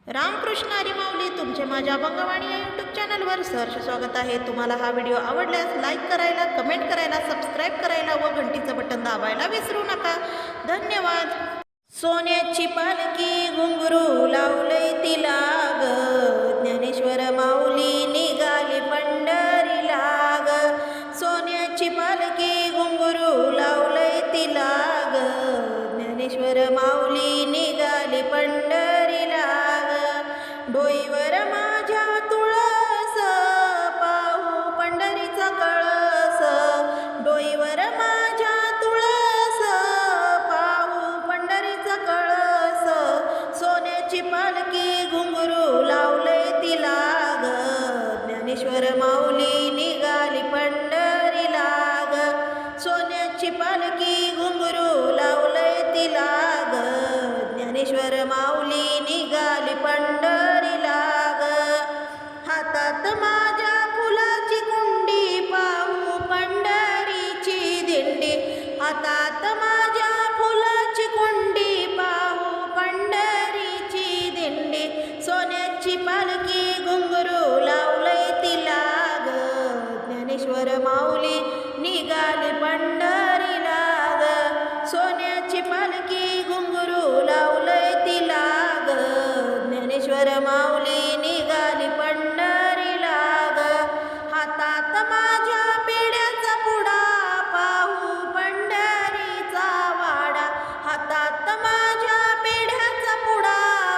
रामकृष्ण हरी माऊली तुमचे माझ्या अभंगवाणी या यूट्यूब चॅनलवर सहर्ष स्वागत आहे। तुम्हाला हा व्हिडिओ आवडल्यास लाईक करायला, कमेंट करायला, सबस्क्राईब करायला व घंटीचं बटन दाबायला विसरू नका। धन्यवाद। सोन्याची पालखी घुंगरू लावलंय तिला ग, ज्ञानेश्वर माऊली निघाली पंढरीला ग। सोन्याची पालखी घुंगरू लावलंय तिला ग, ज्ञानेश्वर माऊली निघाली पंढरीला ग। डोईवर माझ्या तुळस पाहू पंढरीचा कळस, डोईवर माझ्या तुळस पाहू पंढरीचा कळस। सोन्याची पालखी घुंगरू लावलंय तिला ग, ज्ञानेश्वर माऊली निघाली पंढरीला ग। सोन्याची पालखी घुंगरू लावलंय तिला ग, ज्ञानेश्वर माऊली निघाली पंढरीला ग। हातात माझ्या फुलाची कुंडी पाहू पंढरीची दिंडी, हातात माझ्या फुलाची कुंडी पाहू पंढरीची दिंडी। सोन्याची पालखी घुंगरू लावलंय तिला ग, ज्ञानेश्वर माऊली निघाली पंढरीला ग। सोन्याची पालखी घुंगरू लावलंय तिला ग, ज्ञानेश्वर माऊली निघाली पंढरीला ग। हातात माझ्या पेढ्याचा पुडा पाहू पंढरीचा वाडा, हातात माझ्या पेढ्याचा पुडा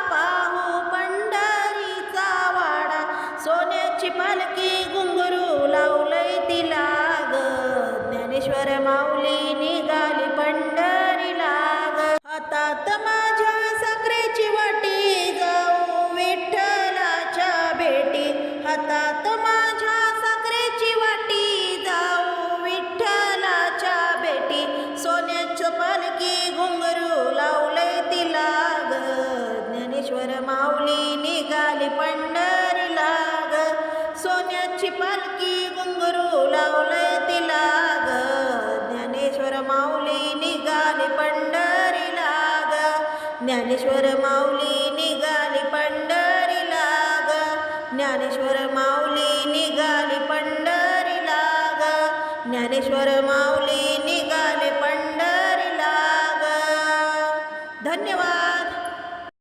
पाहू पंढरीचा वाडा। सोन्याची पालखी घुंगरू लावलंय तिला ग, ज्ञानेश्वर माऊली निघाली पंढरीला ग। हातात माझ्या साखरेची वाटी जाऊ विठ्ठलाच्या भेटी, हातात माझ्या साखरेची वाटी जाऊ विठ्ठलाच्या भेटी। सोन्याची पालखी घुंगरू लावलंय तिला ग, ज्ञानेश्वर माऊली निघाली पंढरीला ग। सोन्याची पालखी घुंगरू लावलंय तिला ग, ज्ञानेश्वर माऊली निघाली पंढरीला ग। ज्ञानेश्वर माऊली निघाली पंढरीला ग, ज्ञानेश्वर माऊली निघाली पंढरीला ग। ज्ञानेश्वर माऊली